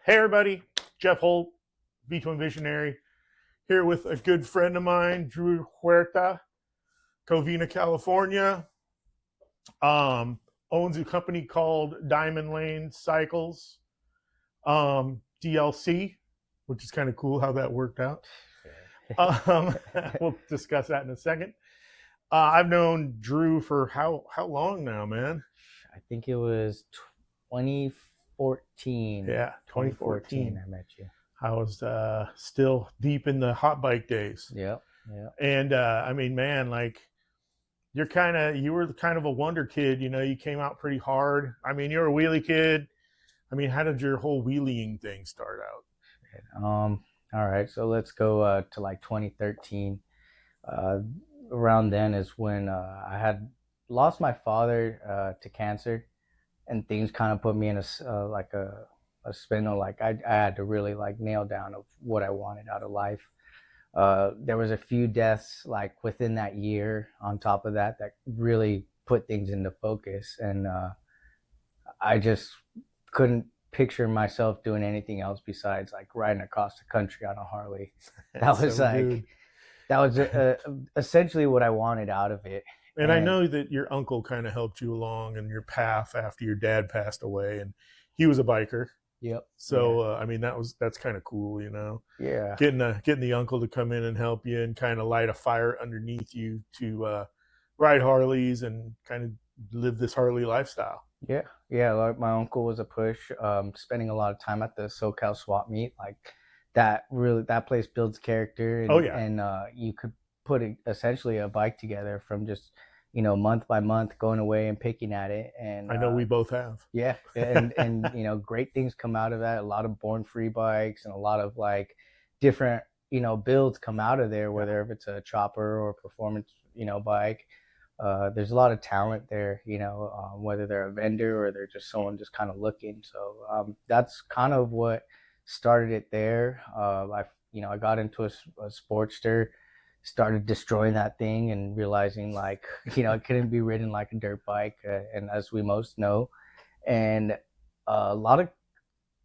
Hey everybody, Jeff Holt, V-Twin Visionary, here with a good friend of mine, Drew Huerta, Covina, California. Owns a company called Diamond Lane Cycles, DLC, which is kind of cool how that worked out. Um, we'll discuss that in a second. I've known Drew for how long now, man? I think it was 2014. Yeah, 2014. I met you. I was still deep in the hot bike days. Yep. Yep. And I mean, man, like you were kind of a wonder kid. You came out pretty hard. I mean, you're a wheelie kid. I mean, how did your whole wheeling thing start out? All right. So let's go to like 2013. Uh, Around then is when I had lost my father to cancer, and things kind of put me in a spindle. Like I had to really like nail down of what I wanted out of life. There was a few deaths like within that year on top of that really put things into focus, and I just couldn't picture myself doing anything else besides like riding across the country on a Harley. That was So, like dude. that was essentially what I wanted out of it. And I And know that your uncle kind of helped you along in your path after your dad passed away, and he was a biker. yep, So I mean, that's kind of cool. yeah, Getting the uncle to come in and help you and kind of light a fire underneath you to ride Harleys and kind of live this Harley lifestyle. yeah, yeah. Like my uncle was a push. Spending a lot of time at the SoCal swap meet, like that place builds character, Oh and yeah, you could put essentially a bike together from just month by month going away and picking at it, and I know we both have. yeah, and great things come out of that. A lot of born free bikes and a lot of like different builds come out of there, whether if it's a chopper or a performance bike. There's a lot of talent there, whether they're a vendor or they're just someone just kind of looking. So that's kind of what started it there. I got into a Sportster, started destroying that thing and realizing like it couldn't be ridden like a dirt bike, and as we most know, and a lot of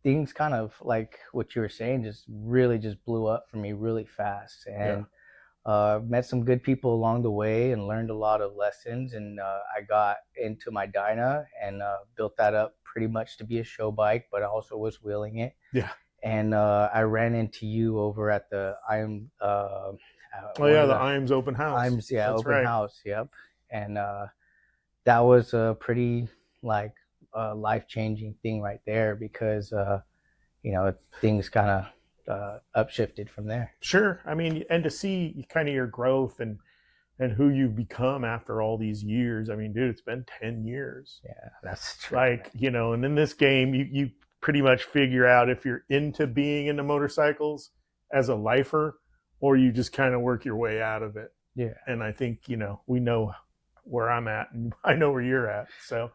things kind of like what you were saying just really just blew up for me really fast, Yeah. and met some good people along the way and learned a lot of lessons, and I got into my Dyna and built that up pretty much to be a show bike, but I also was wheeling it. Yeah. And I ran into you over at the Oh one yeah, of the the IAMS open house. IMS, yeah, That's open right. house, yep. And that was a pretty like life changing thing right there, because things kind of upshifted from there. Sure. I mean, and to see kind of your growth and who you've become after all these years. I mean, dude, it's been 10 years. Yeah, that's true. Like, and in this game, you pretty much figure out if you're into motorcycles as a lifer or you just kind of work your way out of it. Yeah, And I think, we know where I'm at and I know where you're at. So,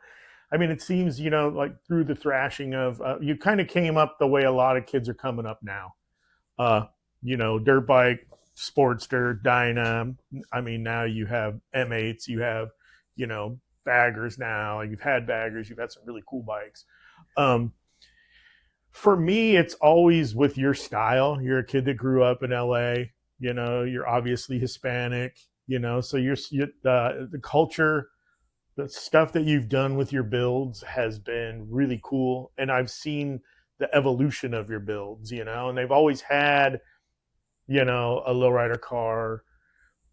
I mean, it seems, like through the thrashing of, you kind of came up the way a lot of kids are coming up now. Uh, Dirt bike, Sportster, Dyna. I mean, now you have M8s, you have, baggers now. You've had baggers, you've had some really cool bikes. Um, for me, it's always with your style. You're a kid that grew up in LA, you're obviously Hispanic, so the culture, the stuff that you've done with your builds has been really cool. And I've seen the evolution of your builds, and they've always had, a lowrider car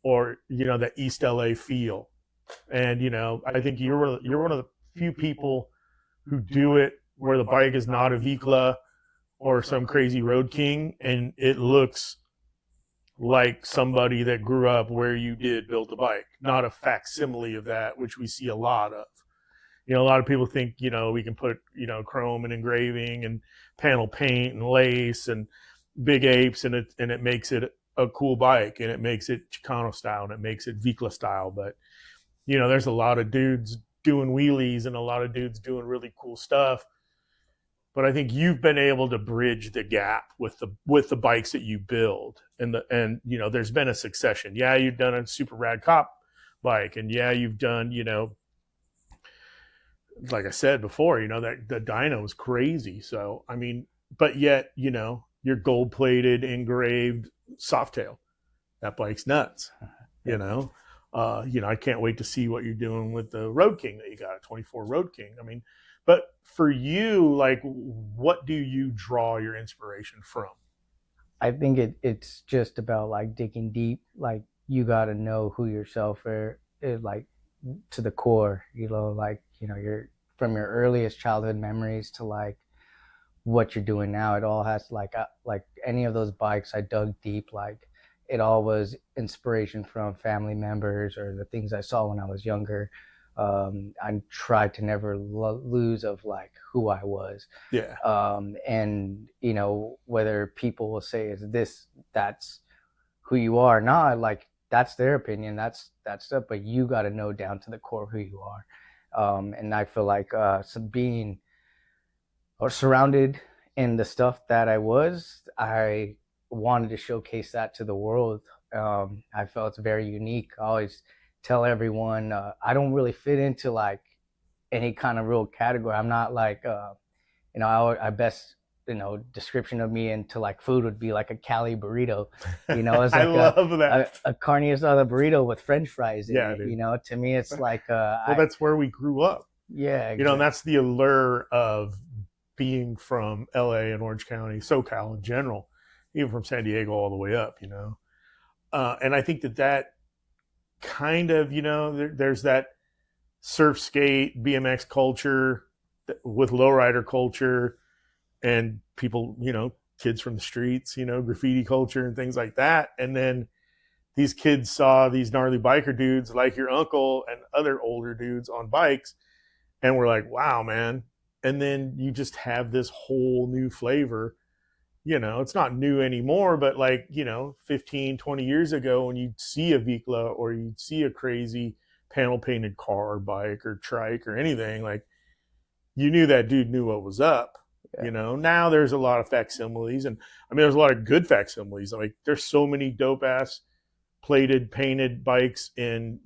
or, the East LA feel. And, I think you're one of the few people who do it where the bike is not a Vikla or some crazy road king and it looks like somebody that grew up where you did build a bike, not a facsimile of that, which we see a lot of. A lot of people think, we can put, chrome and engraving and panel paint and lace and big apes and it makes it a cool bike and it makes it Chicano style and it makes it Vikla style. But, there's a lot of dudes doing wheelies and a lot of dudes doing really cool stuff. But I think you've been able to bridge the gap with the bikes that you build, and there's been a succession. Yeah, you've done a super rad cop bike, and yeah, you've done like I said before, that the dyno was crazy. So I mean, but yet, you're gold plated, engraved Softail. That bike's nuts. Yeah. you know. I can't wait to see what you're doing with the Road King that you got, a 24 Road King. I mean, but for you, like, what do you draw your inspiration from? I think it's just about like digging deep. Like you got to know who yourself are, like to the core. Like you're from your earliest childhood memories to like what you're doing now. It all has like any of those bikes. I dug deep. Like it all was inspiration from family members or the things I saw when I was younger. I tried to never lose of like who I was, Yeah, and whether people will say is this that's who you are or not, like that's their opinion, that's stuff, but you got to know down to the core who you are. And I feel like being or surrounded in the stuff that I wanted to showcase that to the world. I felt it's very unique. I always tell everyone I don't really fit into like any kind of real category. I'm not like I best description of me into like food would be like a Cali burrito. It's I like love that. a carne asada burrito with French fries in Yeah, it. dude. To me, it's like Well, I that's where we grew up. yeah, And exactly. that's the allure of being from LA and Orange County, SoCal in general, even from San Diego all the way up. And I think that kind of, there's that surf skate, BMX culture with lowrider culture and people, kids from the streets, graffiti culture and things like that. And then these kids saw these gnarly biker dudes like your uncle and other older dudes on bikes, and we're like, wow, man. And then you just have this whole new flavor. It's not new anymore, but like, 15, 20 years ago, when you'd see a Vikla or you'd see a crazy panel painted car or bike or trike or anything, like, you knew that dude knew what was up. Yeah. Now there's a lot of facsimiles, and I mean, there's a lot of good facsimiles. Like, there's so many dope ass plated, painted bikes in,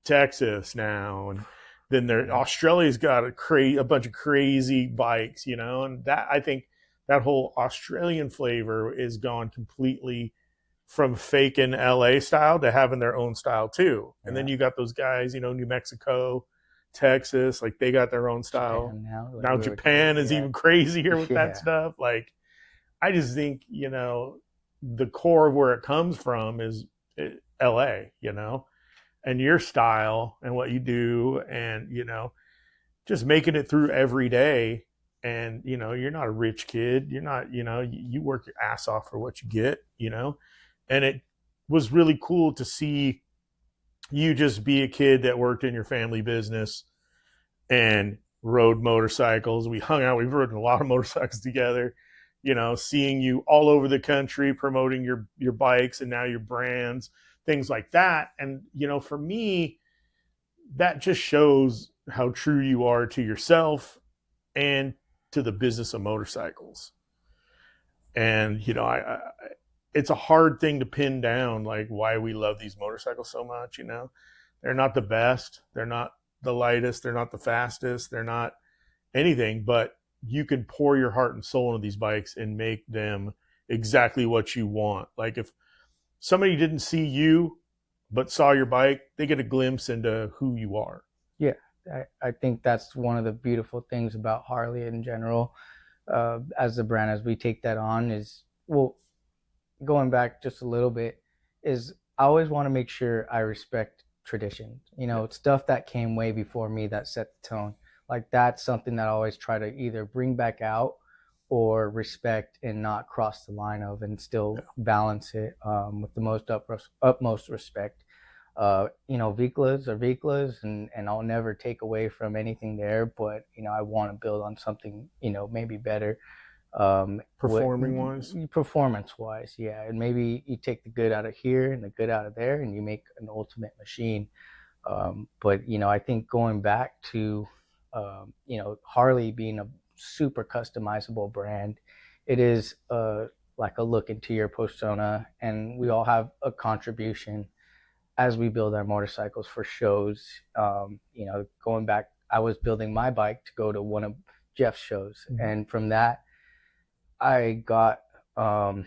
Texas now. And then Australia's got a bunch of crazy bikes, and that, I think that whole Australian flavor is gone completely from faking LA style to having their own style too. And then Yeah. you got those guys, New Mexico, Texas, like they got their own style. Japan now, like Now we were talking. Japan is Yeah. even crazier with that Yeah. stuff. Like, I just think, the core of where it comes from is LA, and your style and what you do, and just making it through every day. And you're not a rich kid. You're not, you work your ass off for what you get, and it was really cool to see you just be a kid that worked in your family business and rode motorcycles. We hung out. We've ridden a lot of motorcycles together. Seeing you all over the country promoting your bikes and now your brands, things like that. And for me, that just shows how true you are to yourself and to the business of motorcycles. And it's a hard thing to pin down, like why we love these motorcycles so much. They're not the best, they're not the lightest, they're not the fastest, they're not anything, but you can pour your heart and soul into these bikes and make them exactly what you want. Like, if somebody didn't see you but saw your bike, they get a glimpse into who you are. Yeah. I think that's one of the beautiful things about Harley in general, as a brand, as we take that on, is, well, going back just a little bit, is I always want to make sure I respect tradition. Stuff that came way before me that set the tone. Like that's something that I always try to either bring back out or respect and not cross the line of, and still balance it with the utmost respect. Viklas are Viklas, and I'll never take away from anything there, but I want to build on something maybe better, performance wise. Yeah, and maybe you take the good out of here and the good out of there, and you make an ultimate machine. But I think going back to Harley being a super customizable brand, it is like a look into your persona, and we all have a contribution as we build our motorcycles for shows. Going back, I was building my bike to go to one of Jeff's shows, and from that, I got, an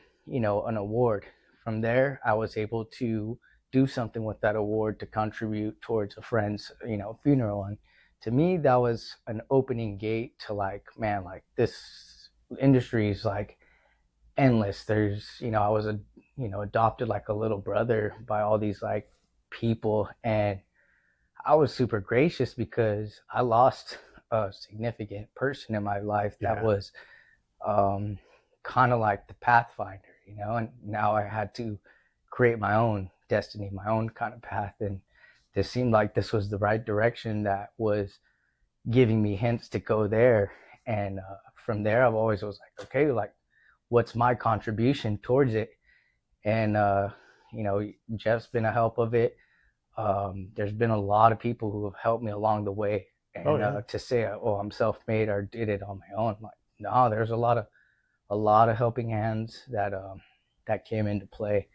award. From there, I was able to do something with that award to contribute towards a friend's, funeral. And to me, that was an opening gate to like, man, like this industry is like endless. I was adopted like a little brother by all these like people, and I was super gracious because I lost a significant person in my life that Yeah. was um, kind of like the pathfinder, and now I had to create my own destiny, my own kind of path. And this seemed like this was the right direction that was giving me hints to go there. And from there, I've always was like, okay, like, what's my contribution towards it? And, Jeff's been a help of it. There's been a lot of people who have helped me along the way. Oh And yeah. to say, oh, I'm self-made or did it on my own, like, no, there's a lot of helping hands that came into play.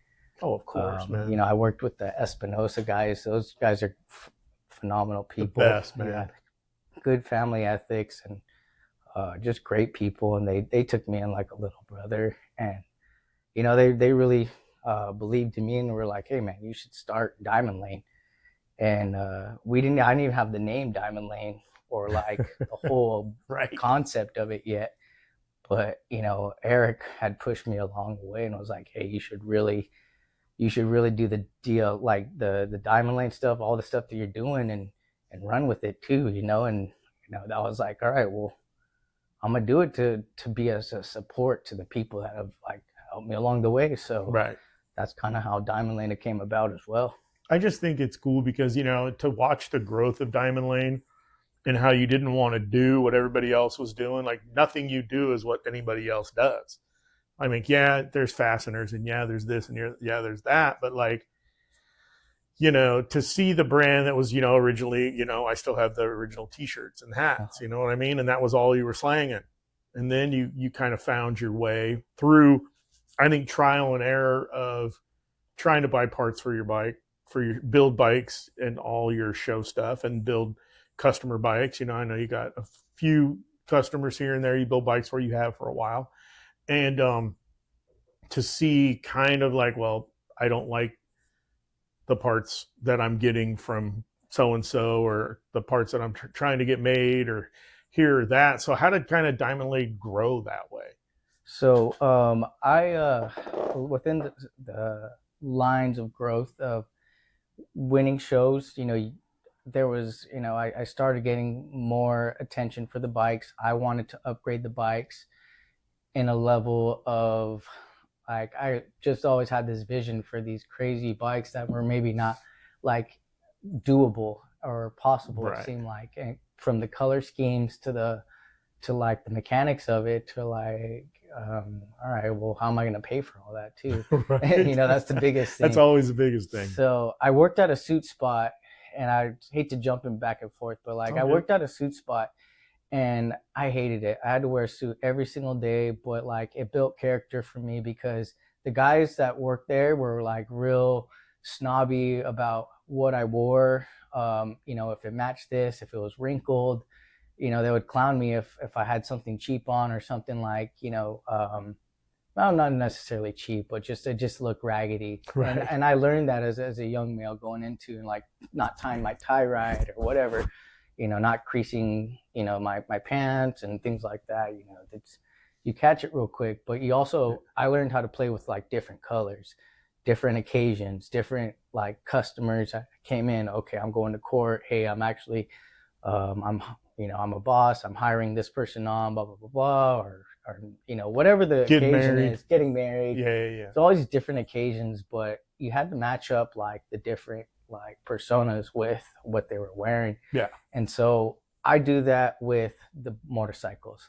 Oh, of course, man. I worked with the Espinosa guys. Those guys are phenomenal The people. best, Yeah, man. good family ethics and just great people. And they took me in like a little brother. And they really believed in me and were like, hey man, you should start Diamond Lane. And I didn't even have the name Diamond Lane or like the whole Right. concept of it yet. But Eric had pushed me along the way and was like, hey, you should really do the deal, like the Diamond Lane stuff, all the stuff that you're doing, and run with it too, and that was like, all right, well, I'm gonna do it to be as a support to the people that have like helped me along the way. So Right. that's kind of how Diamond Lane came about as well. I just think it's cool because, to watch the growth of Diamond Lane and how you didn't want to do what everybody else was doing. Like nothing you do is what anybody else does. I mean, yeah, there's fasteners and yeah, there's this and yeah, there's that. But like, to see the brand that was, originally, I still have the original t-shirts and hats, you know what I mean? And that was all you were slanging. And then you kind of found your way through, I think, trial and error of trying to buy parts for your bike, for your build bikes and all your show stuff and build customer bikes. I know you got a few customers here and there you build bikes for, you have for a while. And to see kind of like, well, I don't like the parts that I'm getting from so and so, or the parts that I'm trying to get made, or here or that. So how did kind of Diamond Lane grow that way? So I within the lines of growth of winning shows, there was, I started getting more attention for the bikes. I wanted to upgrade the bikes in a level of like, I just always had this vision for these crazy bikes that were maybe not like doable or possible. It Right. seemed like, and from the color schemes to like the mechanics of it to like, all right, well, how am I going to pay for all that too? Right. That's the biggest That's thing. always the biggest thing. So I worked at a suit spot, and I hate to jump in back and forth, but like, I worked at a suit spot and I hated it. I had to wear a suit every single day, but like, it built character for me because the guys that worked there were like real snobby about what I wore. If it matched this, if it was wrinkled, they would clown me if I had something cheap on or something like, well, not necessarily cheap, but just it just looked raggedy. And Right. and I learned that as a young male going into, and like, not tying my tie right or whatever, not creasing, my pants and things like that. It's, you catch it real quick. But I learned how to play with like different colors, different occasions, different like customers that came in. Okay, I'm going to court. Hey, I'm actually, I'm a boss. I'm hiring this person on, blah blah blah blah, or whatever the Getting occasion married. is, getting married. Yeah, yeah, yeah. It's all these different occasions, but you had to match up like the different like personas with what they were wearing. Yeah. And so I do that with the motorcycles.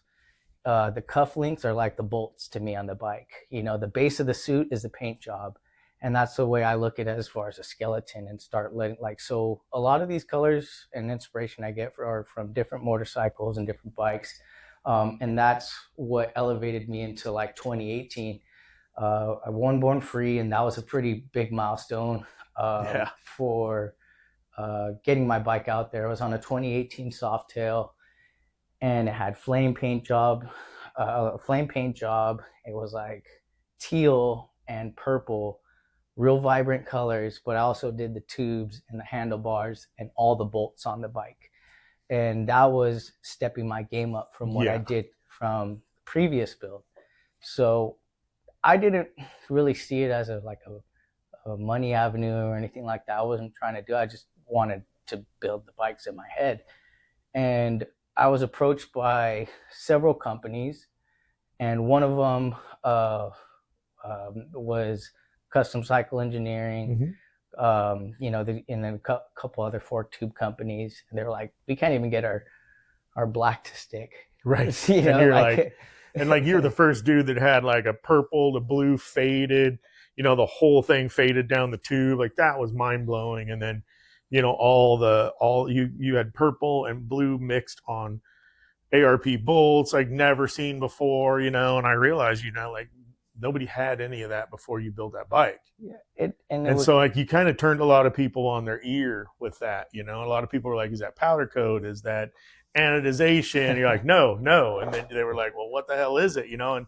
The cufflinks are like the bolts to me on the bike. The base of the suit is the paint job. And that's the way I look at it as far as a skeleton, and start letting like, so a lot of these colors and inspiration I get are from different motorcycles and different bikes. And that's what elevated me into like 2018. I won Born Free, and that was a pretty big milestone Yeah. for getting my bike out there. I was on a 2018 Softail, and it had flame paint job. a flame paint job. It was like teal and purple, real vibrant colors, but I also did the tubes and the handlebars and all the bolts on the bike. And that was stepping my game up from what I Yeah. did from previous build. So I didn't really see it as a money avenue or anything like that. I wasn't trying to do it. I just wanted to build the bikes in my head. And I was approached by several companies, and one of them was Custom Cycle Engineering, and then a couple other fork tube companies. And they're like, we can't even get our black to stick. Right. You And know, you're like, like, and like you're the first dude that had like a purple to blue faded, the whole thing faded down the tube. Like that was mind blowing. And then, all you had purple and blue mixed on ARP bolts like never seen before, and I realized, like nobody had any of that before you built that bike. yeah, it And was, so like you kind of turned a lot of people on their ear with that, a lot of people were like, is that powder coat? Is that anodization? And you're like, no. And then they were like, well, what the hell is it? And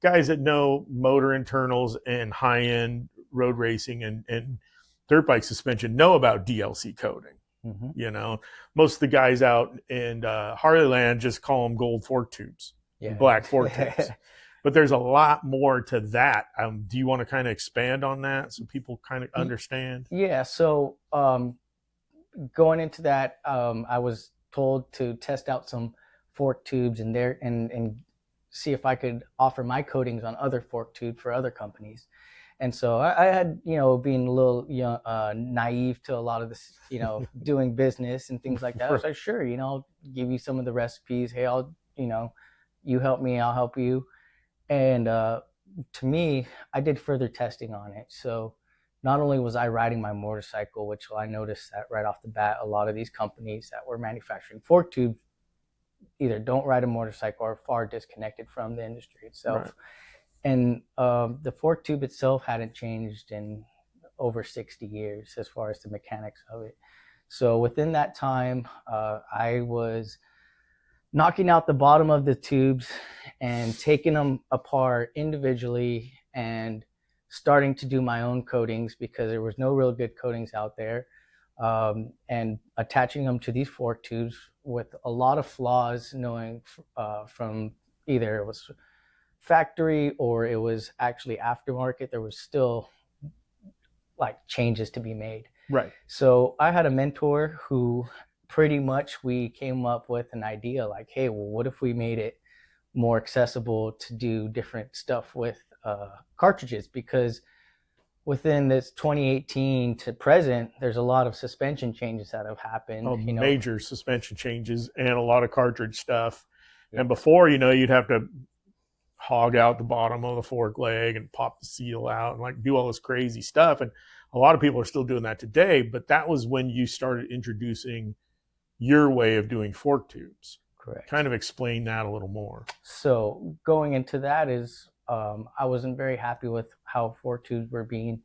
guys that know motor internals and high end road racing and dirt bike suspension know about DLC coating. Most of the guys out in Harley land just call them gold fork tubes, black fork tubes. But there's a lot more to that. Do you want to kind of expand on that so people kind of understand? Yeah. So going into that, I was told to test out some fork tubes and see if I could offer my coatings on other fork tube for other companies. And so I had, being a little naive to a lot of this, doing business and things like that. I was like, sure, I'll give you some of the recipes. Hey, you help me, I'll help you. And to me, I did further testing on it. So not only was I riding my motorcycle, which I noticed that right off the bat, a lot of these companies that were manufacturing fork tubes either don't ride a motorcycle or are far disconnected from the industry itself. Right. And the fork tube itself hadn't changed in over 60 years as far as the mechanics of it. So within that time, I was knocking out the bottom of the tubes and taking them apart individually and starting to do my own coatings because there was no real good coatings out there, and attaching them to these fork tubes with a lot of flaws, knowing from either it was factory or it was actually aftermarket, there was still like changes to be made. Right. So I had a mentor who pretty much we came up with an idea like, hey, well, what if we made it more accessible to do different stuff with cartridges? Because within this 2018 to present, there's a lot of suspension changes that have happened. Major suspension changes and a lot of cartridge stuff. Yeah. And before, you'd have to hog out the bottom of the fork leg and pop the seal out and like do all this crazy stuff. And a lot of people are still doing that today, but that was when you started introducing your way of doing fork tubes. Correct. Kind of explain that a little more. So going into that is I wasn't very happy with how fork tubes were being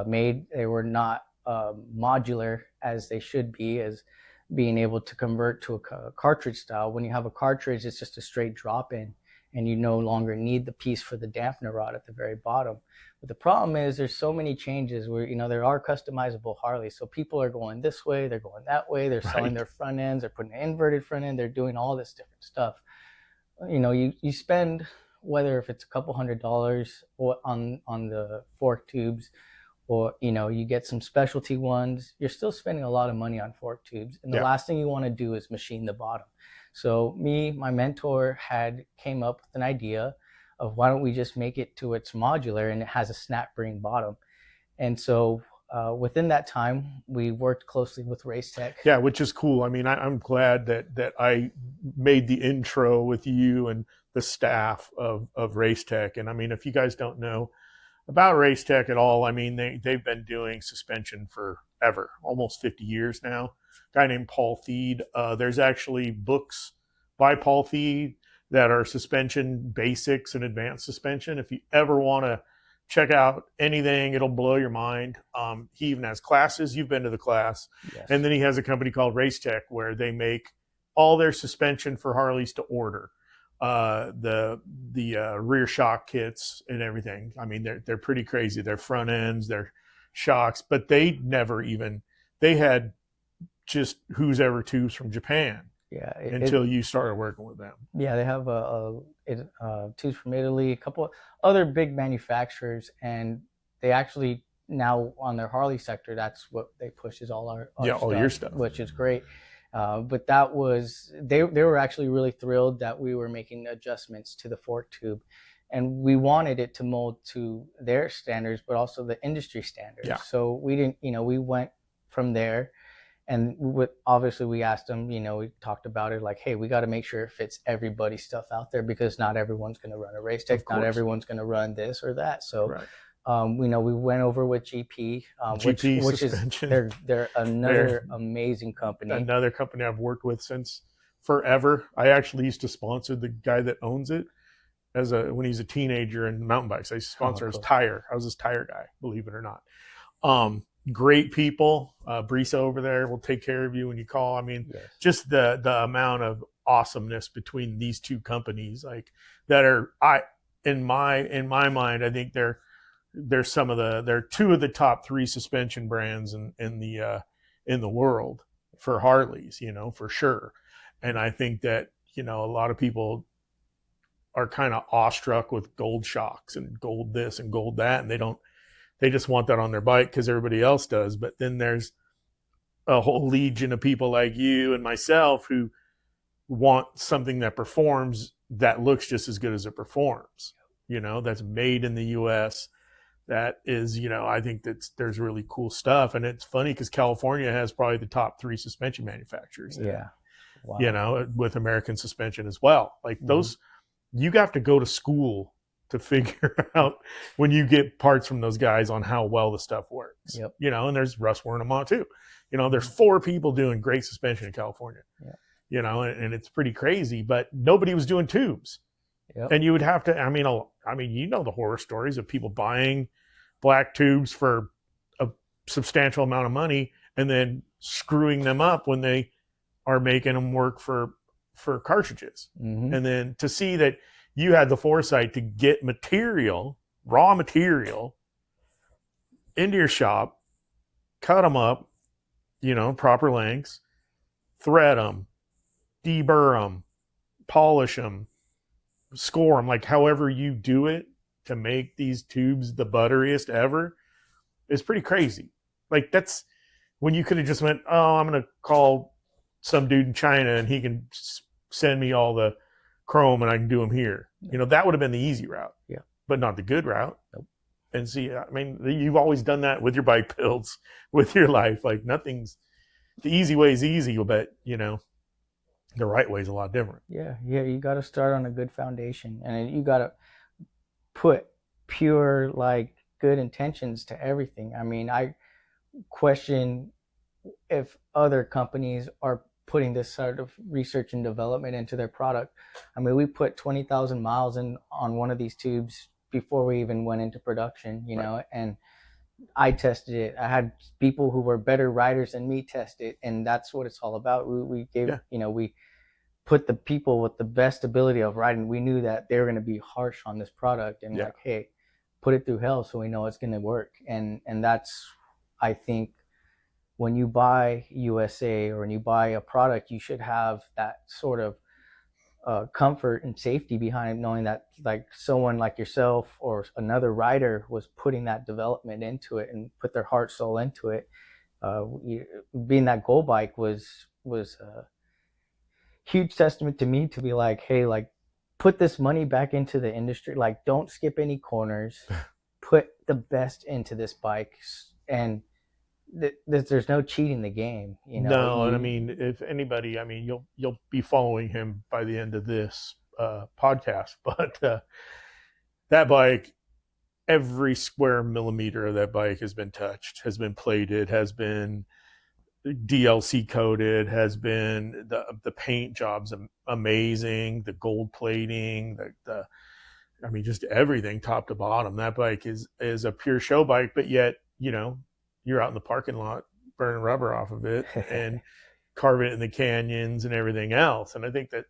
made. They were not modular as they should be, as being able to convert to a cartridge style. When you have a cartridge, it's just a straight drop in, and you no longer need the piece for the dampener rod at the very bottom. But the problem is there's so many changes where, there are customizable Harleys. So people are going this way, they're going that way, they're selling their front ends, they're putting an inverted front end, they're doing all this different stuff. You spend, whether if it's a couple $100 on the fork tubes, or, you get some specialty ones, you're still spending a lot of money on fork tubes. And the last thing you want to do is machine the bottom. So my mentor came up with an idea of why don't we just make it to it's modular and it has a snap spring bottom. And so within that time, we worked closely with Racetech. Yeah, which is cool. I mean, I'm glad that I made the intro with you and the staff of Racetech. And I mean, if you guys don't know about Racetech at all, I mean, they've been doing suspension forever, almost 50 years now. A guy named Paul Theed. There's actually books by Paul Theed that are suspension basics and advanced suspension. If you ever want to check out anything, it'll blow your mind. He even has classes. You've been to the class. Yes. And then he has a company called Racetech where they make all their suspension for Harleys to order. the rear shock kits and everything. I mean, they're pretty crazy. Their front ends, their shocks, but they never even they had just who's ever tubes from Japan Yeah, until you started working with them. yeah, they have tubes from Italy, a couple of other big manufacturers, and they actually now on their Harley sector, that's what they push is all our Yeah, all your stuff, stuff. which is great. But that was they were actually really thrilled that we were making adjustments to the fork tube, and we wanted it to mold to their standards, but also the industry standards. Yeah. So we didn't, we went from there, and obviously we asked them, we talked about it like, hey, we got to make sure it fits everybody's stuff out there because not everyone's going to run a race tech, not everyone's going to run this or that. So right. we went over with GP, GP which is they're another amazing company. Another company I've worked with since forever. I actually used to sponsor the guy that owns it when he's a teenager in mountain bikes. I used to sponsor his tire. I was his tire guy, believe it or not. Great people. Brisa over there will take care of you when you call. I mean, yes. Just the amount of awesomeness between these two companies, like that are in my mind, I think they're two of the top 3 suspension brands in the world for Harleys, for sure. And I think that, a lot of people are kind of awestruck with gold shocks and gold this and gold that. And they just want that on their bike because everybody else does. But then there's a whole legion of people like you and myself who want something that performs, that looks just as good as it performs, that's made in the US. That is, I think there's really cool stuff. And it's funny because California has probably the top 3 suspension manufacturers. Yeah. Wow. With American suspension as well. Like those, you have to go to school to figure out when you get parts from those guys on how well the stuff works. Yep. And there's Russ Wernimont too. There's 4 people doing great suspension in California. Yeah. And it's pretty crazy, but nobody was doing tubes. Yep. And you would have to, the horror stories of people buying black tubes for a substantial amount of money and then screwing them up when they are making them work for cartridges. Mm-hmm. And then to see that you had the foresight to get raw material into your shop, cut them up, proper lengths, thread them, deburr them, polish them, score them, like however you do it to make these tubes the butteriest ever is pretty crazy. Like that's when you could have just went, oh, I'm going to call some dude in China and he can send me all the chrome and I can do them here. That would have been the easy route, but not the good route. Nope. And see, you've always done that with your bike builds, with your life. Like the easy way is easy, but the right way is a lot different. Yeah. You got to start on a good foundation, and you got to put pure, like, good intentions to everything. I question if other companies are putting this sort of research and development into their product. We put 20,000 miles on one of these tubes before we even went into production, right. And I tested it. I had people who were better riders than me test it, and that's what it's all about. We gave, we put the people with the best ability of riding. We knew that they were going to be harsh on this product, and like, hey, put it through hell so we know it's going to work. And that's, I think, when you buy USA or when you buy a product, you should have that sort of comfort and safety behind knowing that, like, someone like yourself or another rider was putting that development into it and put their heart, soul into it. Being that gold bike was a huge testament to me to be like, hey, like, put this money back into the industry. Like, don't skip any corners. Put the best into this bike, and there's no cheating the game. No, and if anybody, you'll be following him by the end of this podcast, but that bike, every square millimeter of that bike has been touched, has been plated, has been DLC coated, has been the paint job's amazing, the gold plating, the just everything top to bottom. That bike is a pure show bike, but yet you're out in the parking lot burning rubber off of it and carving it in the canyons and everything else. And I think that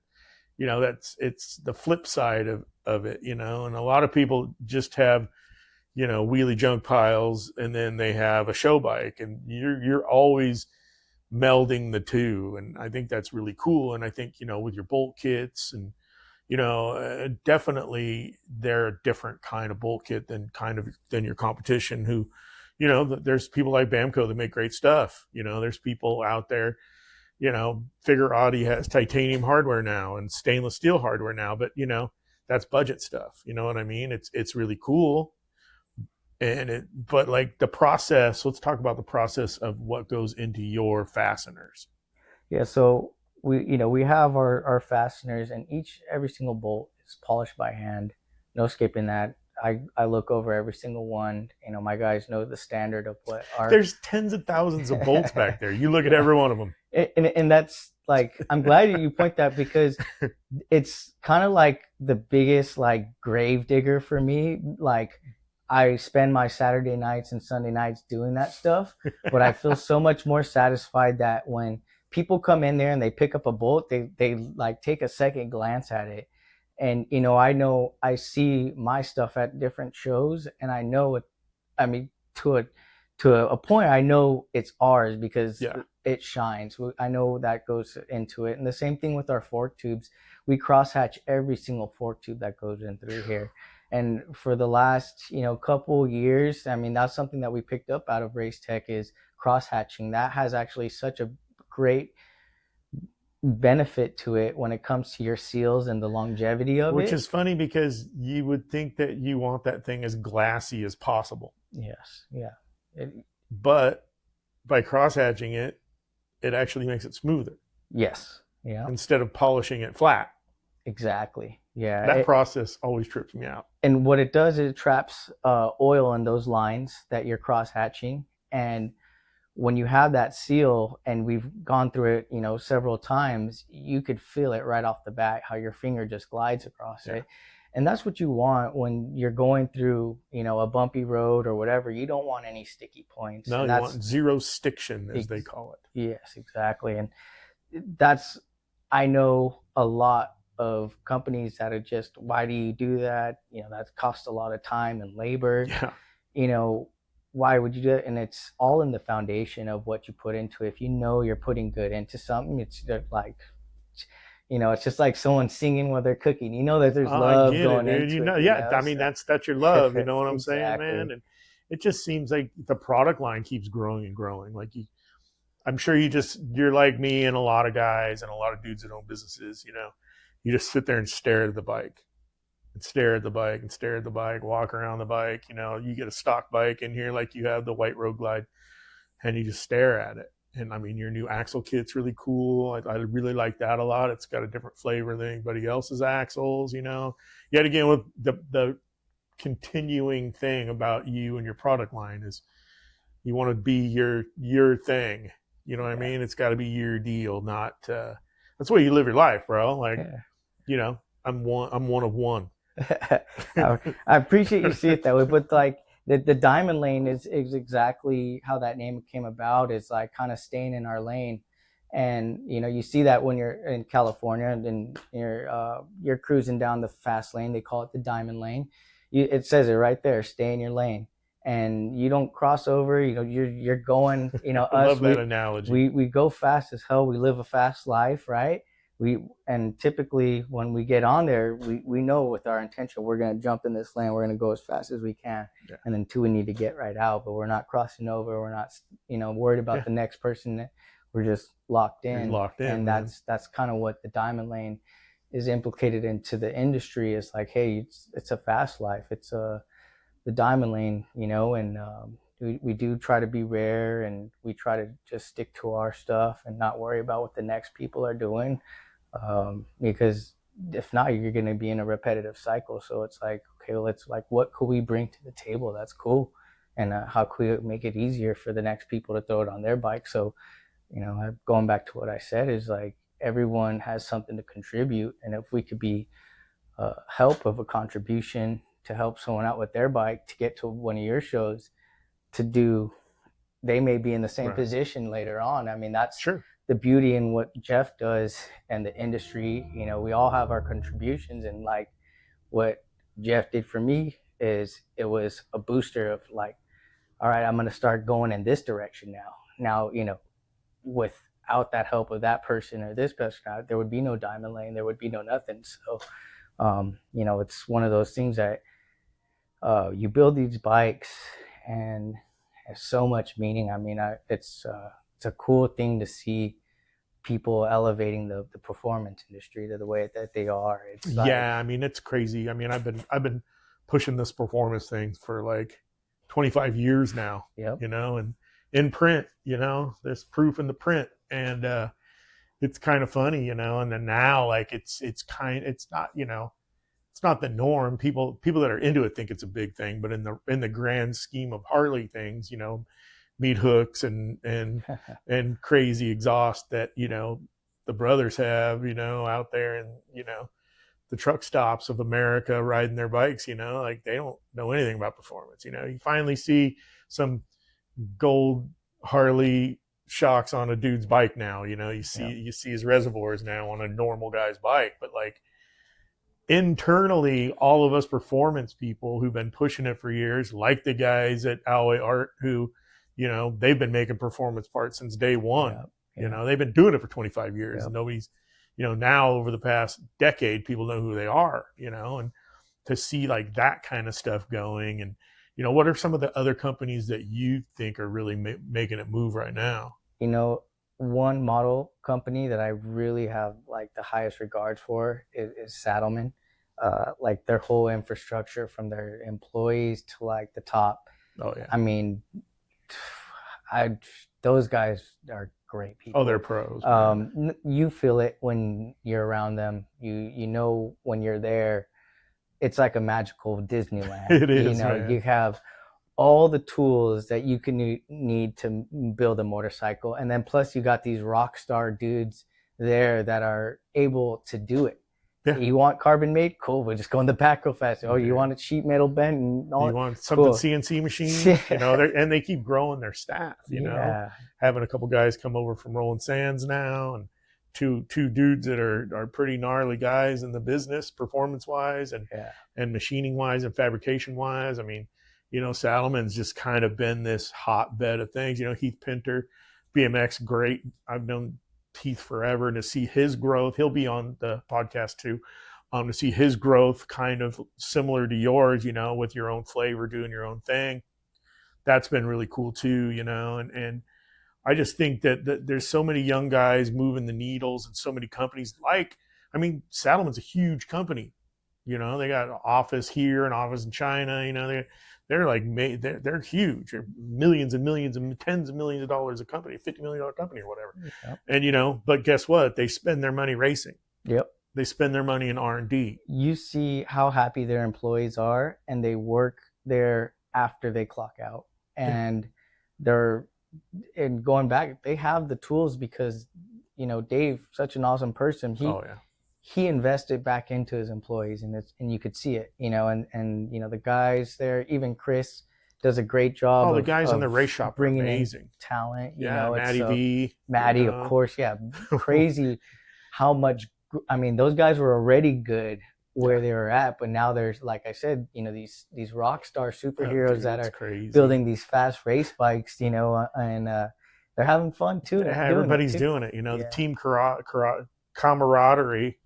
it's the flip side of it, and a lot of people just have, wheelie junk piles, and then they have a show bike, and you're always melding the two. And I think that's really cool. And I think, with your bolt kits and, definitely they're a different kind of bolt kit than your competition who, there's people like Bamco that make great stuff. There's people out there, Figurati has titanium hardware now and stainless steel hardware now, but that's budget stuff. You know what I mean? It's really cool. But like the process, let's talk about the process of what goes into your fasteners. Yeah, so we have our fasteners, and every single bolt is polished by hand. No skipping that. I look over every single one. My guys know the standard of what our There's tens of thousands of bolts back there. You look at every one of them. And that's like, I'm glad you point that, because it's kind of like the biggest like grave digger for me. Like, I spend my Saturday nights and Sunday nights doing that stuff, but I feel so much more satisfied that when people come in there and they pick up a bolt, they like take a second glance at it. And I know I see my stuff at different shows, and I know it. I mean, to a point, I know it's ours because it shines. I know that goes into it. And the same thing with our fork tubes. We cross hatch every single fork tube that goes in through here. And for the last, couple years, I mean, that's something that we picked up out of Race Tech, is cross hatching. That has actually such a great benefit to it when it comes to your seals and the longevity of it. Which is funny, because you would think that you want that thing as glassy as possible. Yes. Yeah. But by cross hatching it, it actually makes it smoother. Yes. Yeah. Instead of polishing it flat. Exactly. Yeah. That process always trips me out. And what it does is it traps oil in those lines that you're cross hatching. And when you have that seal, and we've gone through it, several times, you could feel it right off the bat, how your finger just glides across it. And that's what you want when you're going through, a bumpy road or whatever. You don't want any sticky points. No, you want zero stiction, as they call it. Yes, exactly. And I know a lot of companies that are just, why do you do that? That costs a lot of time and labor. Yeah. Why would you do it? And it's all in the foundation of what you put into it. If you're putting good into something, it's like, it's just like someone singing while they're cooking. That there's love going into it. Yeah, I mean, that's your love. You know what I'm Exactly. saying, man? And it just seems like the product line keeps growing and growing. Like I'm sure you're like me and a lot of guys and a lot of dudes that own businesses. You just sit there and stare at the bike. And stare at the bike and stare at the bike, walk around the bike. You get a stock bike in here, like you have the white Road Glide, and you just stare at it. And I mean, your new axle kit's really cool. I really like that a lot. It's got a different flavor than anybody else's axles. Yet again, with the continuing thing about you and your product line is you want to be your thing. You know what I mean? It's got to be your deal, not that's the way you live your life, bro. Like, I'm one of one. I appreciate you see it that way, but like the diamond lane is exactly how that name came about. Is like kind of staying in our lane. And you see that when you're in California and you're cruising down the fast lane. They call it the diamond lane. It says it right there: stay in your lane, and you don't cross over. You're going. I love that analogy. We go fast as hell. We live a fast life, right? And typically when we get on there, we know with our intention, we're going to jump in this lane. We're going to go as fast as we can. Yeah. And then we need to get right out, but we're not crossing over. We're not, worried about the next person. We're just locked in. You're locked in. And that's kind of what the diamond lane is implicated into the industry. Is like, hey, it's a fast life. It's the diamond lane, and we do try to be rare, and we try to just stick to our stuff and not worry about what the next people are doing. Because if not, you're going to be in a repetitive cycle. So it's like, okay, well, it's like, what could we bring to the table that's cool? And how could we make it easier for the next people to throw it on their bike? So, going back to what I said, is like, everyone has something to contribute. And if we could be help of a contribution to help someone out with their bike to get to one of your shows, they may be in the same position later on. I mean, that's sure. the beauty in what Jeff does and the industry, we all have our contributions, and like what Jeff did for me is it was a booster of like, all right, I'm going to start going in this direction now. Now, without that help of that person or this person, there would be no Diamond Lane, there would be no nothing. So, it's one of those things that you build these bikes and has so much meaning. I mean, it's a cool thing to see people elevating the performance industry to the way that they are. It's like, yeah, I mean, it's crazy. I mean, I've been pushing this performance thing for like 25 years now. yep, And in print, there's proof in the print, and it's kind of funny, and then now like it's not, it's not the norm. People that are into it think it's a big thing, but in the grand scheme of Harley things, meat hooks and crazy exhaust that the brothers have, out there, and the truck stops of America riding their bikes, like they don't know anything about performance. You finally see some gold Harley shocks on a dude's bike now. You see his reservoirs now on a normal guy's bike, but like internally, all of us performance people who've been pushing it for years, like the guys at Alloy Art, who, they've been making performance parts since day one. They've been doing it for 25 years. And nobody's, now over the past decade, people know who they are, and to see like that kind of stuff going. And, what are some of the other companies that you think are really making it move right now? One model company that I really have like the highest regard for is Saddlemen. Like their whole infrastructure, from their employees to like the top. Oh yeah. I mean, those guys are great people. Oh, they're pros. You feel it when you're around them. You know when you're there, it's like a magical Disneyland. It is. Man. You have all the tools that you can need to build a motorcycle, and then plus you got these rock star dudes there that are able to do it. Yeah. You want carbon made? Cool. We'll just go in the back real fast. Oh, you want a sheet metal bent? And all you want something cool. CNC machine? And they keep growing their staff. Having a couple guys come over from Rolling Sands now, and two dudes that are pretty gnarly guys in the business, performance wise and machining wise and fabrication wise. I mean, Saddlemen's just kind of been this hotbed of things. Heath Pinter, BMX, great. I've known Heath forever, and to see his growth, he'll be on the podcast too, to see his growth kind of similar to yours, with your own flavor, doing your own thing. That's been really cool too, and I just think that there's so many young guys moving the needles, and so many companies Saddlemen's a huge company. They got an office here, an office in China, they're like, they're huge. They're millions and millions and tens of millions of dollars a company, $50 million company or whatever. Yep. And, but guess what? They spend their money racing. Yep. They spend their money in R&D. You see how happy their employees are, and they work there after they clock out. And and going back, they have the tools because, Dave, such an awesome person. He invested back into his employees, and you could see it, and the guys there, even Chris does a great job. Oh, the guys in the race shop are bringing amazing. In talent, Maddie, of course, crazy how much. I mean, those guys were already good where they were at, but now there's, like I said, these rock star superheroes that are crazy. Building these fast race bikes, and they're having fun too. Everybody's doing it. The team camaraderie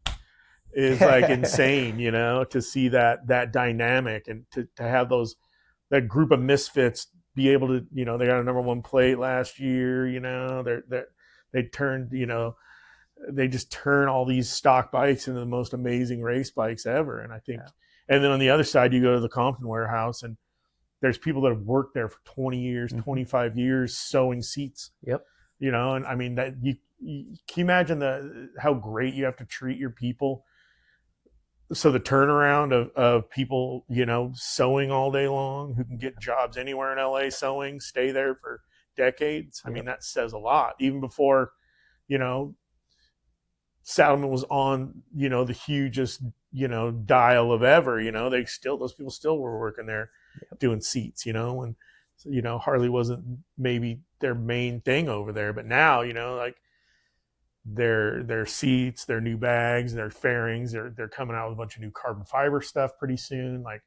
is like insane, to see that dynamic, and to have that group of misfits be able to, they got a number one plate last year, they turned, they just turn all these stock bikes into the most amazing race bikes ever. And I think, and then on the other side, you go to the Compton warehouse, and there's people that have worked there for 20 years, 25 years, sewing seats. Yep. And I mean, that can you imagine how great you have to treat your people? So the turnaround of people, sewing all day long, who can get jobs anywhere in LA sewing, stay there for decades. I mean, that says a lot. Even before, Saddlemen was on, the hugest, dial of ever, those people still were working there doing seats, and, Harley wasn't maybe their main thing over there. But now, like their seats, their new bags, their fairings. They're coming out with a bunch of new carbon fiber stuff pretty soon. Like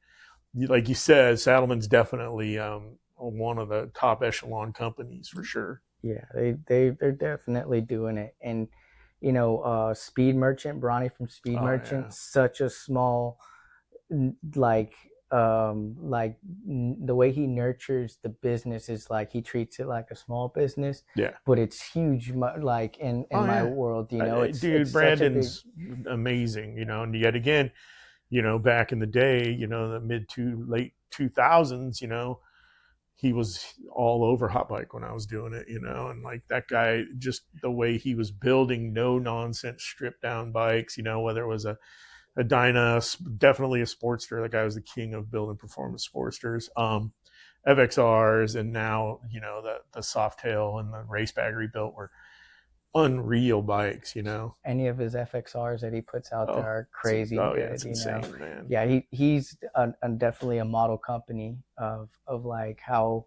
you said, Saddleman's definitely one of the top echelon companies for sure. Yeah, they're definitely doing it. And Speed Merchant, Bronny from Speed Oh Merchant, yeah, such a small, like the way he nurtures the business is like he treats it like a small business, yeah. but it's huge. Like in Oh my yeah, world, dude, it's such a big. Brandon's amazing. And yet again, back in the day, the mid to late 2000s, he was all over hot bike when I was doing it, and like that guy, just the way he was building no nonsense stripped down bikes, whether it was a Dyna, definitely a Sportster. That guy was the king of building performance Sportsters, FXRs, and now the Softail and the race bag rebuilt were unreal bikes. Any of his FXRs that he puts out there Oh, are crazy yeah, good. it's insane, man. Yeah, he's definitely a model company of like how,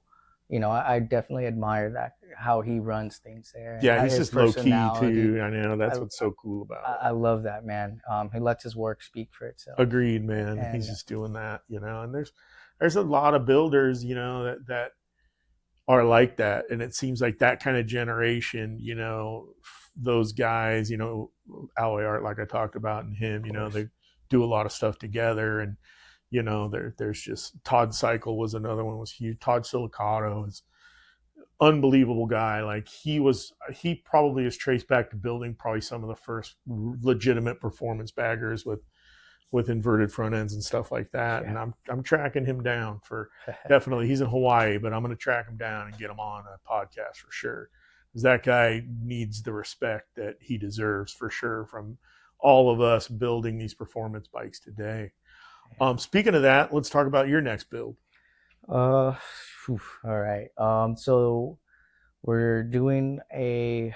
I definitely admire that how he runs things there and Yeah, he's his just low key personality. too. I know that's I what's so cool about it. I love that, man. He lets his work speak for itself. Agreed, man. He's And just doing that, and there's a lot of builders, that are like that, and it seems like that kind of generation, those guys, Alloy Art, like I talked about, and him, of course, they do a lot of stuff together, and there's just Todd Cycle was another one, was huge. Todd Silicato is unbelievable guy. Like he probably is traced back to building probably some of the first legitimate performance baggers with inverted front ends and stuff like that. yeah. And I'm tracking him down for definitely. He's in Hawaii, but I'm going to track him down and get him on a podcast for sure. Because that guy needs the respect that he deserves for sure from all of us building these performance bikes today. Speaking of that, let's talk about your next build. Uh, all right. So we're doing a.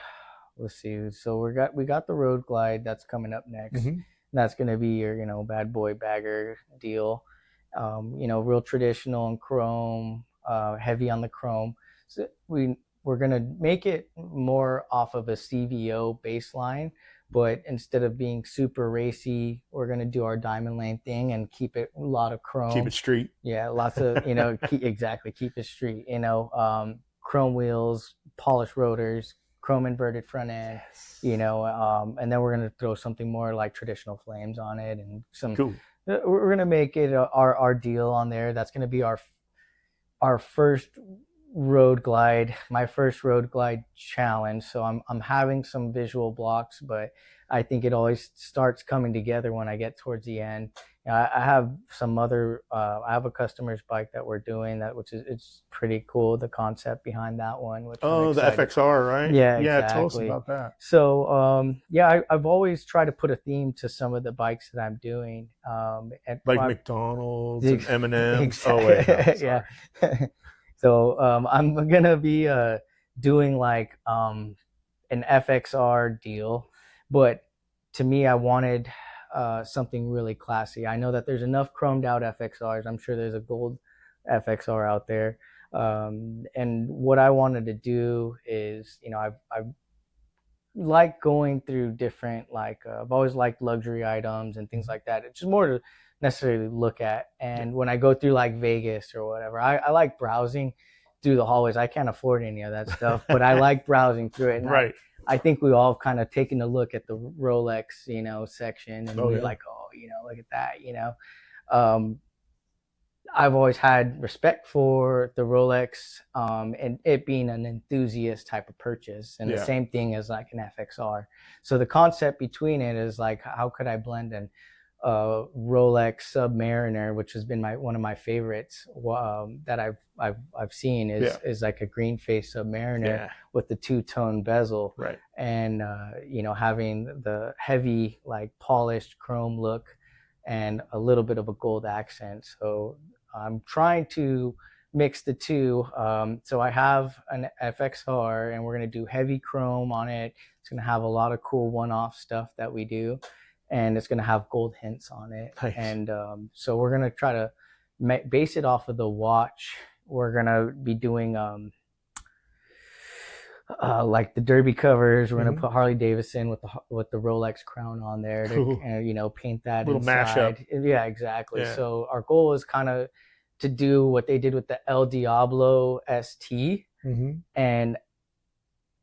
Let's see. So we got the Road Glide that's coming up next. Mm-hmm. That's gonna be your bad boy bagger deal. Real traditional and chrome, heavy on the chrome. So we're gonna make it more off of a CVO baseline, but instead of being super racy, we're gonna do our diamond lane thing and keep it a lot of Keep chrome. it street. Yeah, lots of exactly, keep it street. Chrome wheels, polished rotors, chrome inverted front end. And then we're gonna throw something more like traditional flames on it, and some. Cool. We're gonna make it our deal on there. That's gonna be our first road glide, my first road glide challenge. So I'm having some visual blocks, but I think it always starts coming together when I get towards the end. I have some other. I have a customer's bike that we're doing that, which is it's pretty cool. The concept behind that one, which I'm The excited. FXR, right? Yeah, Yeah, tell us exactly. about that. So I've always tried to put a theme to some of the bikes that I'm doing. Like McDonald's and M&M's. Exactly. Oh wait, no, sorry. Yeah. So I'm gonna be doing like an FXR deal, but to me, I wanted something really classy. I know that there's enough chromed out FXRs. I'm sure there's a gold FXR out there. And what I wanted to do is, I've like going through different, like I've always liked luxury items and things like that. It's just more to necessarily look at. And when I go through like Vegas or whatever, I like browsing through the hallways. I can't afford any of that stuff, but I like browsing through it. And Right. I think we all kind of taken a look at the Rolex, section, and we're yeah. like, oh, look at that, I've always had respect for the Rolex, and it being an enthusiast type of purchase, and the same thing as like an FXR. So the concept between it is like, how could I blend an Rolex Submariner, which has been one of my favorites that I've seen is like a green face Submariner with the two-tone bezel, right? And having the heavy like polished chrome look and a little bit of a gold accent. So I'm trying to mix the two. So I have an FXR, and we're going to do heavy chrome on it. It's going to have a lot of cool one-off stuff that we do, and it's going to have gold hints on it. Nice. And so we're going to try to base it off of the watch. We're going to be doing like the derby covers. We're gonna Hmm. put Harley-Davidson with the Rolex crown on there to Cool. paint that Little mashup. inside. Yeah, exactly. Yeah. So our goal is kind of to do what they did with the El Diablo ST Hmm. and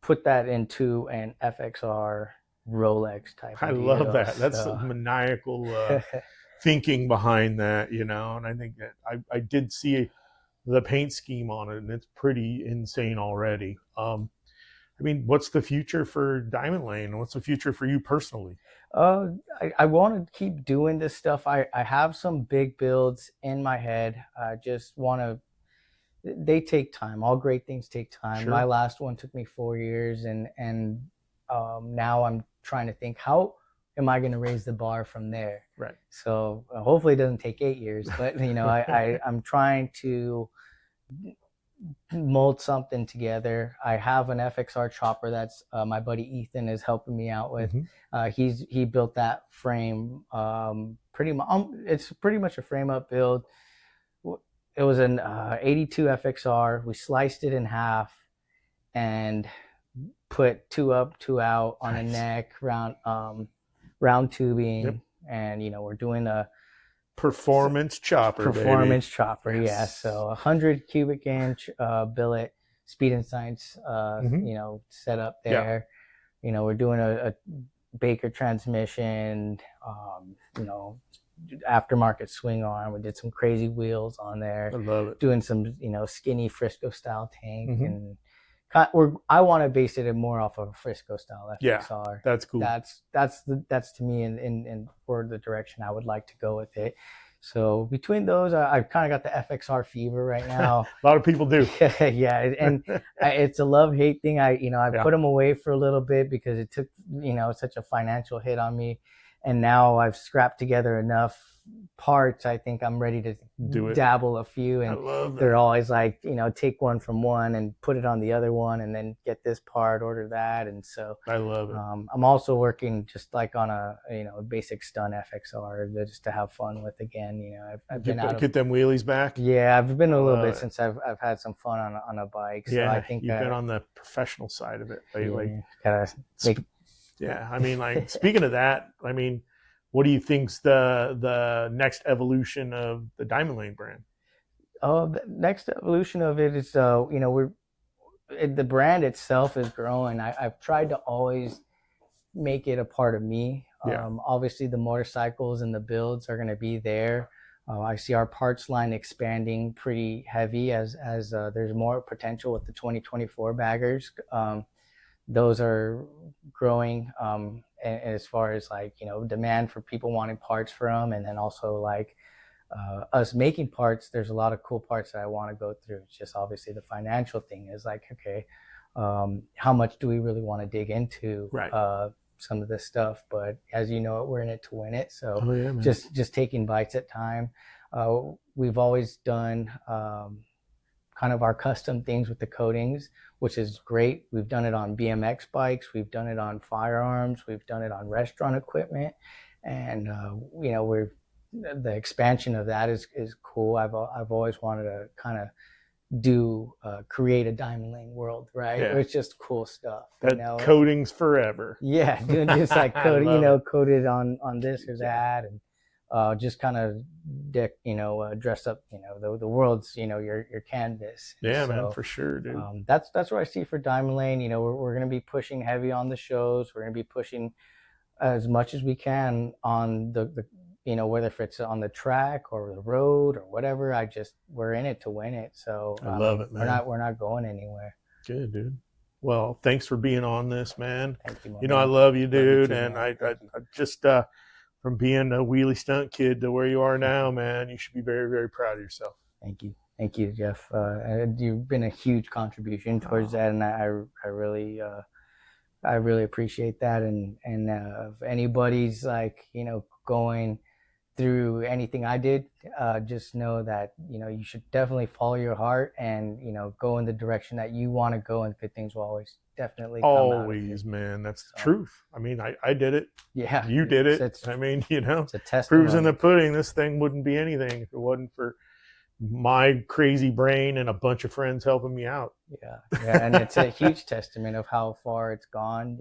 put that into an FXR Rolex type I of love deal. that. That's So some maniacal thinking behind that, you know. And I think that I did see the paint scheme on it, and it's pretty insane already. I mean, what's the future for Diamond Lane? What's the future for you personally? uh, I want to keep doing this stuff. I have some big builds in my head. I just want to. They take time. All great things take time. My Sure. last one took me 4 years, and now I'm trying to think how am I going to raise the bar from there. Right. So hopefully it doesn't take 8 years, but I'm trying to mold something together. I have an FXR chopper that's my buddy Ethan is helping me out with. Hmm. He built that frame. Pretty much, it's pretty much a frame up build. It was an 82 FXR. We sliced it in half and put two up, two out on a Nice. neck, round Yep. tubing, and we're doing a Performance chopper, baby. performance chopper. Yeah, Yes. so 100 cubic inch billet, Speed and Science, Hmm. set up Yeah. there. We're doing a Baker transmission. Aftermarket swing arm. We did some crazy wheels on I there, love it. doing some skinny Frisco style tank, Hmm. and I want to base it more off of a Frisco style Yeah, FXR. that's cool. That's to me in for the direction I would like to go with it. So between those, I've kind of got the FXR fever right A now. lot of people do. Yeah, and it's a love hate thing. I Yeah. put them away for a little bit because it took such a financial hit on me, and now I've scrapped together enough parts. I think I'm ready to Do it. dabble a few, I and love they're that. always like, take one from one and put it on the other one, and then get this part, order that, and so I love it. I'm also working just like on a basic stun FXR just to have fun with again. I've been out of Get them wheelies back. yeah, I've been I a little love bit it. since I've had some fun on a bike, so I Yeah, think you've been on the professional side of it lately. yeah, gotta make. Yeah, I mean, like speaking of that, I mean, what do you think's the next evolution of the Diamond Lane brand? Oh, the next evolution of it is the brand itself is growing. I've tried to always make it a part of me. Yeah. Obviously, the motorcycles and the builds are going to be there. I see our parts line expanding pretty heavy as there's more potential with the 2024 baggers. Those are growing as far as like demand for people wanting parts for them, and then also like us making parts. There's a lot of cool parts that I want to go through. It's just obviously the financial thing is like, okay, how much do we really want to dig into Right. some of this stuff? But as you know, we're in it to win it. So Oh yeah, man. just taking bites at time. We've always done kind of our custom things with the coatings, which is great. We've done it on BMX bikes, we've done it on firearms, we've done it on restaurant equipment, and we're the expansion of that is cool. I've always wanted to kind of create a Diamond Lane world, right? Yeah. It's just cool stuff. That coatings forever. Yeah, doing just like coating, coated on this or that, and just kind of dress up, the world's, your canvas. Yeah, so, man, for sure, dude. That's what I see for Diamond Lane. We're going to be pushing heavy on the shows. We're going to be pushing as much as we can on the whether if it's on the track or the road or whatever. We're in it to win it. So I love it, man. We're not going anywhere. Good, dude. Well, thanks for being on this, man. Thank you, man. I love you, dude. And I just from being a wheelie stunt kid to where you are now, man, you should be very, very proud of yourself. Thank you, Jeff. You've been a huge contribution towards that, and I really appreciate that. And if anybody's like going through anything I did, just know that you should definitely follow your heart and go in the direction that you want to go, and good things will always definitely come always, man. That's the truth. I mean, I did it. Yeah, you did it. I mean, it's a testimony. Proof's in the pudding. This thing wouldn't be anything if it wasn't for my crazy brain and a bunch of friends helping me out. Yeah, yeah, and it's a huge testament of how far it's gone,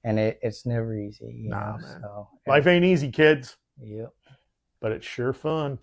and it's never easy, Nah, man. So Life ain't easy, kids, yep. but it's sure fun.